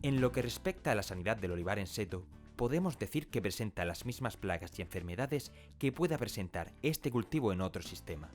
En lo que respecta a la sanidad del olivar en seto, podemos decir que presenta las mismas plagas y enfermedades que pueda presentar este cultivo en otro sistema.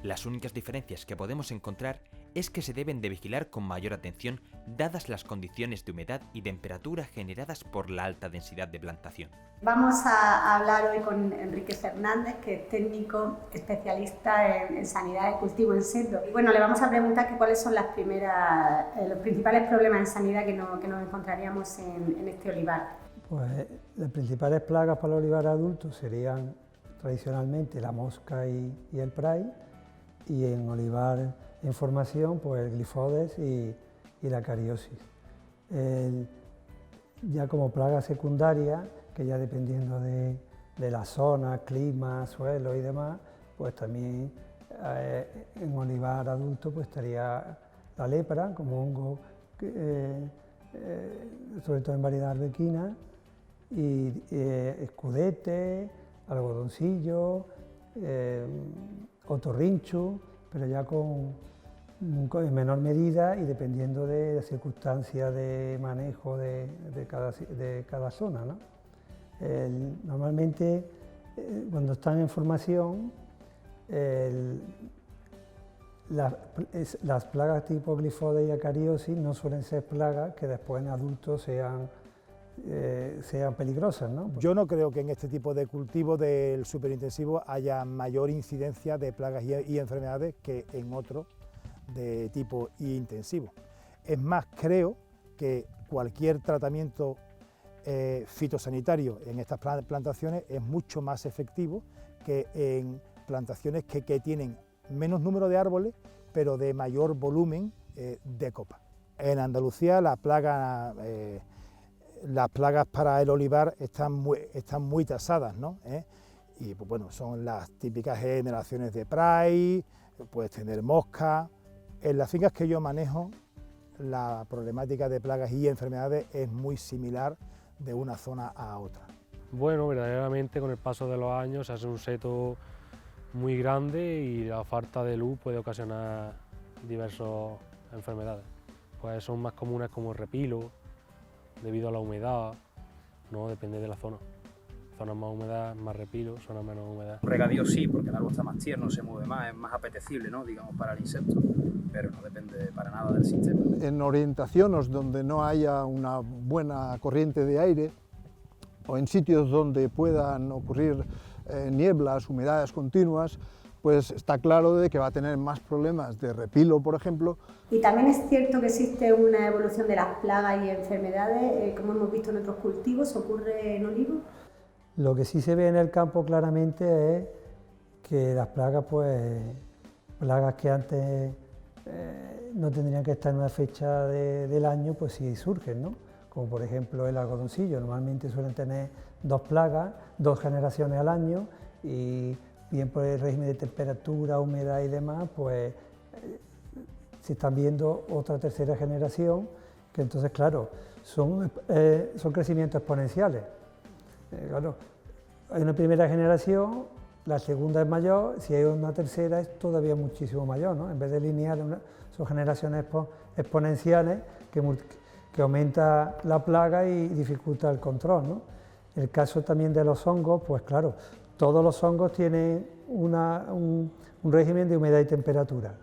Las únicas diferencias que podemos encontrar es que se deben de vigilar con mayor atención dadas las condiciones de humedad y temperatura generadas por la alta densidad de plantación. Vamos a hablar hoy con Enrique Fernández, que es técnico especialista en sanidad de cultivo en seto. Y bueno, le vamos a preguntar que cuáles son los principales problemas en sanidad que nos encontraríamos en este olivar. Pues las principales plagas para el olivar adulto serían tradicionalmente la mosca y el pray, y en olivar en formación pues el glifodes y la cariosis. Ya como plaga secundaria, que ya dependiendo de la zona, clima, suelo y demás, pues también en olivar adulto pues estaría la lepra como hongo, sobre todo en variedad arbequina, y escudete, algodoncillo, otorrinchu, pero ya en menor medida y dependiendo de las circunstancias de manejo de cada zona, ¿no? Normalmente cuando están en formación, las plagas tipo glifodes y acariosis no suelen ser plagas que después en adultos sean peligrosas, ¿no? Yo no creo que en este tipo de cultivo del superintensivo haya mayor incidencia de plagas y enfermedades que en otro de tipo intensivo. Es más, creo que cualquier tratamiento fitosanitario en estas plantaciones es mucho más efectivo que en plantaciones que tienen menos número de árboles, pero de mayor volumen de copa. En Andalucía las plagas para el olivar están muy tasadas, ¿no? Y pues, bueno, son las típicas generaciones de pray, puedes tener mosca. En las fincas que yo manejo, la problemática de plagas y enfermedades es muy similar de una zona a otra. Bueno, verdaderamente con el paso de los años se hace un seto muy grande y la falta de luz puede ocasionar diversas enfermedades. Pues son más comunes como el repilo, debido a la humedad, no depende de la zona. Zonas más húmedas, más repilo, zonas menos húmedas. Regadío sí, porque el árbol está más tierno, se mueve más, es más apetecible, ¿no? Digamos, para el insecto, pero no depende para nada del sistema. En orientaciones donde no haya una buena corriente de aire o en sitios donde puedan ocurrir nieblas, humedades continuas, pues está claro de que va a tener más problemas de repilo, por ejemplo. Y también es cierto que existe una evolución de las plagas y enfermedades, como hemos visto en otros cultivos, ¿ocurre en olivo? Lo que sí se ve en el campo claramente es que las plagas, pues, plagas que antes no tendrían que estar en una fecha del año, pues sí surgen, ¿no? Como por ejemplo el algodoncillo, normalmente suelen tener dos plagas, dos generaciones al año, y bien por el régimen de temperatura, humedad y demás, pues se están viendo otra tercera generación, que entonces, claro, son crecimientos exponenciales. Claro, hay una primera generación, la segunda es mayor, si hay una tercera es todavía muchísimo mayor, ¿no? En vez de lineal, son generaciones exponenciales que aumenta la plaga y dificulta el control, ¿no? El caso también de los hongos, pues claro, todos los hongos tienen un régimen de humedad y temperatura.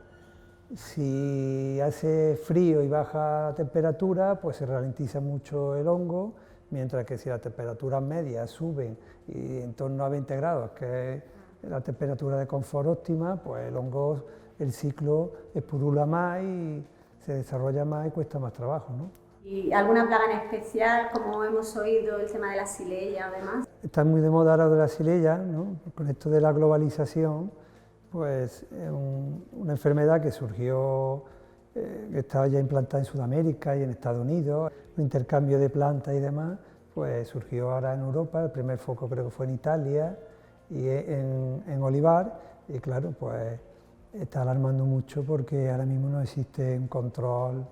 Si hace frío y baja temperatura, pues se ralentiza mucho el hongo, mientras que si las temperaturas medias suben y en torno a 20 grados, que es la temperatura de confort óptima, pues el hongo, el ciclo espurula más y se desarrolla más y cuesta más trabajo, ¿no? ¿Y alguna plaga en especial, como hemos oído, el tema de la xylella además? Está muy de moda ahora de la xylella, ¿no? Con esto de la globalización, pues es una enfermedad que surgió, que estaba ya implantada en Sudamérica y en Estados Unidos, un intercambio de plantas y demás, pues surgió ahora en Europa, el primer foco creo que fue en Italia y en olivar, y claro, pues está alarmando mucho porque ahora mismo no existe un control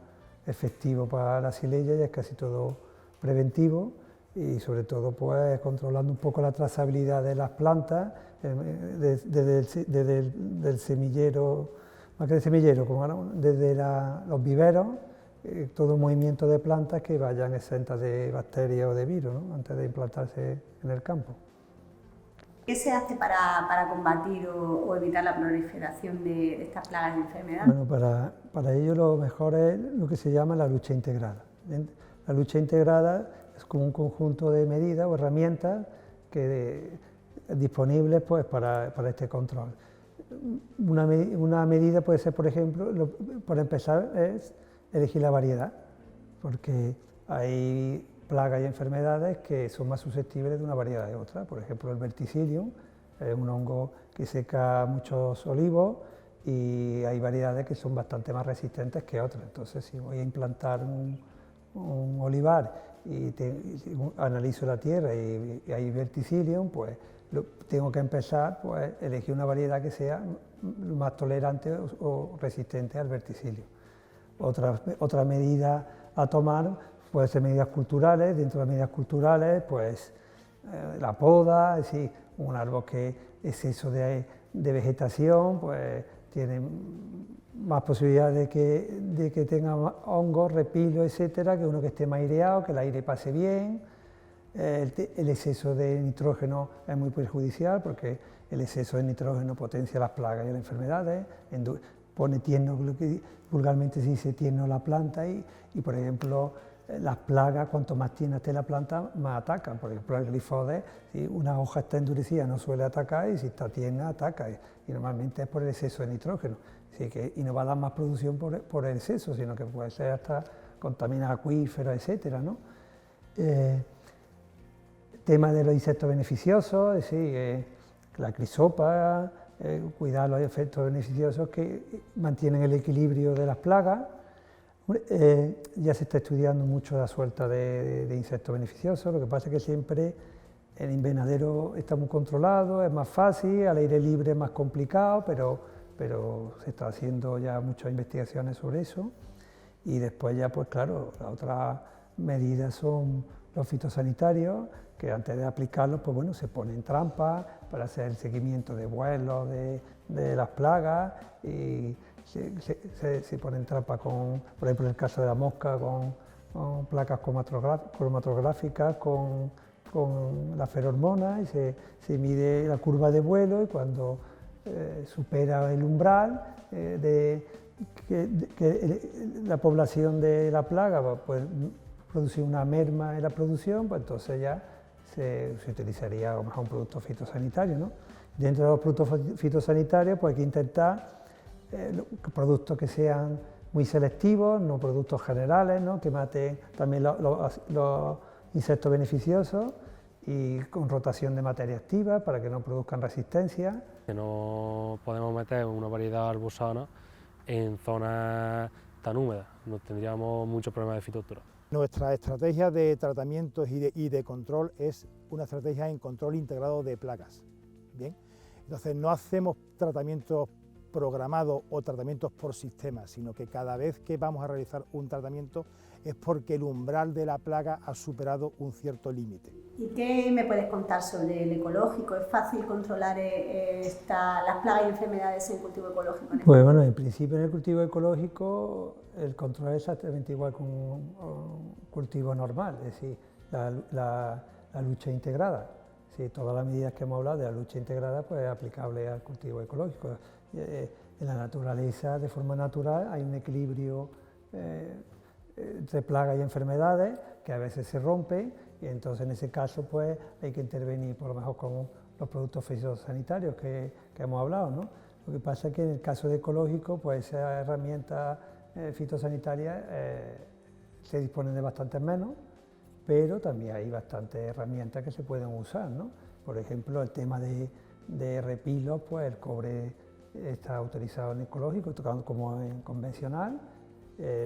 efectivo para la xylella y es casi todo preventivo, y sobre todo pues controlando un poco la trazabilidad de las plantas desde el semillero, más que el semillero, como ahora, desde los viveros, todo movimiento de plantas que vayan exentas de bacterias o de virus, ¿no? Antes de implantarse en el campo. ¿Qué se hace para combatir o evitar la proliferación de estas plagas y enfermedades? Bueno, para ello lo mejor es lo que se llama la lucha integrada. La lucha integrada es como un conjunto de medidas o herramientas disponibles pues, para este control. Una medida puede ser, por ejemplo, para empezar, es elegir la variedad, porque hay plagas y enfermedades que son más susceptibles de una variedad de otra. Por ejemplo, el verticillium es un hongo que seca muchos olivos y hay variedades que son bastante más resistentes que otras. Entonces, si voy a implantar un olivar y analizo la tierra y hay verticillium, pues tengo que empezar pues, elegir una variedad que sea más tolerante o resistente al verticillium. Otra medida a tomar puede ser medidas culturales. Dentro de las medidas culturales, pues la poda, es decir, un árbol que exceso de vegetación, pues tiene más posibilidades de que tenga hongos, repilos, etcétera, que uno que esté más aireado, que el aire pase bien. El exceso de nitrógeno es muy perjudicial porque el exceso de nitrógeno potencia las plagas y las enfermedades, pone tierno, lo que vulgarmente se dice tierno la planta y por ejemplo, las plagas, cuanto más tierna esté la planta, más atacan. Por ejemplo, el glifodes, si una hoja está endurecida no suele atacar y si está tierna ataca y normalmente es por el exceso de nitrógeno. Así que, y no va a dar más producción por el exceso, sino que puede ser hasta contaminar acuíferos, etcétera, ¿no? Tema de los insectos beneficiosos, es decir, la crisopa, cuidar los efectos beneficiosos que mantienen el equilibrio de las plagas. Ya se está estudiando mucho la suelta de insectos beneficiosos, lo que pasa es que siempre el invernadero está muy controlado, es más fácil, al aire libre es más complicado, pero se está haciendo ya muchas investigaciones sobre eso. Y después ya, pues claro, las otras medidas son los fitosanitarios, que antes de aplicarlos, pues bueno, se ponen trampas para hacer el seguimiento de vuelos de las plagas y se ponen trampas con, por ejemplo, en el caso de la mosca, con placas cromatográficas, con la feromona y se mide la curva de vuelo y cuando supera el umbral que la población de la plaga pues, produce una merma en la producción, pues entonces ya se utilizaría a lo mejor un producto fitosanitario, ¿no? Dentro de los productos fitosanitarios pues hay que intentar productos que sean muy selectivos, no productos generales, ¿no? Que maten también los insectos beneficiosos y con rotación de materia activa para que no produzcan resistencia. Que no podemos meter una variedad arbusana en zonas tan húmedas, no tendríamos muchos problemas de fitocultura. Nuestra estrategia de tratamientos y de control es una estrategia en control integrado de plagas. ¿Bien? Entonces no hacemos tratamientos programados o tratamientos por sistema, sino que cada vez que vamos a realizar un tratamiento es porque el umbral de la plaga ha superado un cierto límite. ¿Y qué me puedes contar sobre el ecológico? ¿Es fácil controlar las plagas y enfermedades en cultivo ecológico? Pues bueno, en principio en el cultivo ecológico el control es exactamente igual que un cultivo normal, es decir, la lucha integrada. Sí, todas las medidas que hemos hablado de la lucha integrada pues es aplicable al cultivo ecológico. En la naturaleza, de forma natural, hay un equilibrio entre plagas y enfermedades que a veces se rompen y entonces en ese caso pues hay que intervenir por lo mejor con los productos fitosanitarios que hemos hablado, ¿no? Lo que pasa es que en el caso de ecológico pues esas herramientas fitosanitarias se disponen de bastantes menos, pero también hay bastantes herramientas que se pueden usar, ¿no? Por ejemplo, el tema de repilos, pues el cobre está autorizado en ecológico, como en convencional.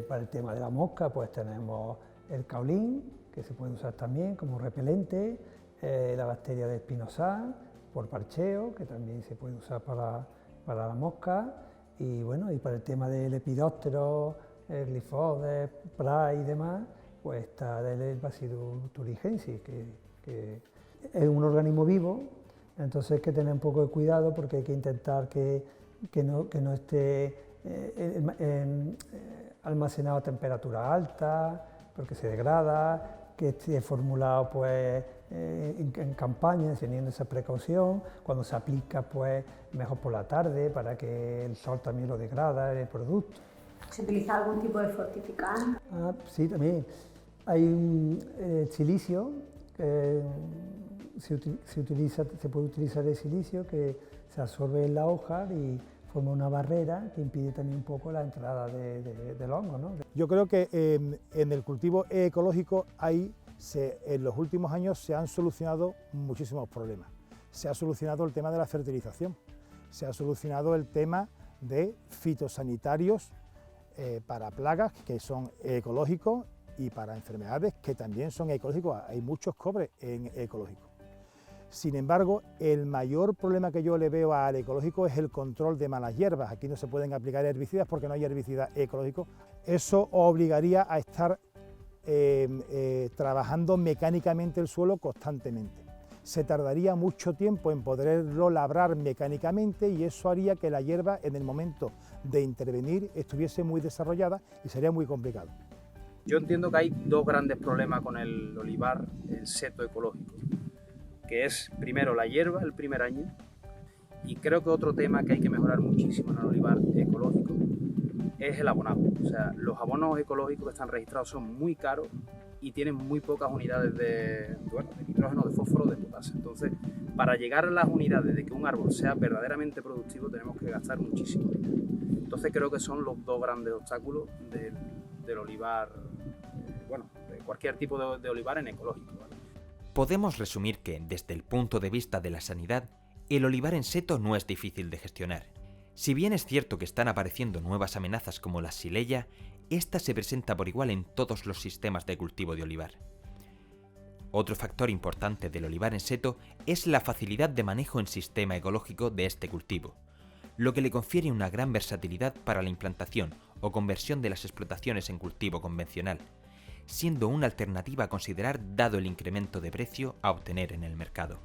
Para el tema de la mosca, pues tenemos el caolín, que se puede usar también como repelente, la bacteria de espinosal, por parcheo, que también se puede usar para la mosca, y bueno, y para el tema del lepidóptero, el glifodes, Prae y demás, pues está el Bacillus thuringiensis, que es un organismo vivo, entonces hay que tener un poco de cuidado porque hay que intentar que no esté almacenado a temperatura alta, porque se degrada, que esté formulado pues, en campañas, teniendo esa precaución, cuando se aplica pues mejor por la tarde para que el sol también lo degrada el producto. ¿Se utiliza algún tipo de fortificante? Sí, también. Hay un silicio, se puede utilizar el silicio que se absorbe en la hoja y forma una barrera que impide también un poco la entrada del hongo, ¿no? Yo creo que en el cultivo ecológico en los últimos años se han solucionado muchísimos problemas. Se ha solucionado el tema de la fertilización, se ha solucionado el tema de fitosanitarios para plagas que son ecológicos y para enfermedades que también son ecológicos. Hay muchos cobres en ecológico. Sin embargo, el mayor problema que yo le veo al ecológico es el control de malas hierbas. Aquí no se pueden aplicar herbicidas porque no hay herbicida ecológico. Eso obligaría a estar trabajando mecánicamente el suelo constantemente. Se tardaría mucho tiempo en poderlo labrar mecánicamente y eso haría que la hierba en el momento de intervenir estuviese muy desarrollada y sería muy complicado. Yo entiendo que hay dos grandes problemas con el olivar, el seto ecológico, que es primero la hierba el primer año, y creo que otro tema que hay que mejorar muchísimo en el olivar ecológico es el abonado. O sea, los abonos ecológicos que están registrados son muy caros y tienen muy pocas unidades de nitrógeno, de fósforo, de potasio. Entonces, para llegar a las unidades de que un árbol sea verdaderamente productivo tenemos que gastar muchísimo dinero. Entonces creo que son los dos grandes obstáculos del olivar, de cualquier tipo de olivar en ecológico, ¿vale? Podemos resumir que, desde el punto de vista de la sanidad, el olivar en seto no es difícil de gestionar. Si bien es cierto que están apareciendo nuevas amenazas como la xylella, esta se presenta por igual en todos los sistemas de cultivo de olivar. Otro factor importante del olivar en seto es la facilidad de manejo en sistema ecológico de este cultivo, lo que le confiere una gran versatilidad para la implantación o conversión de las explotaciones en cultivo convencional, siendo una alternativa a considerar dado el incremento de precio a obtener en el mercado.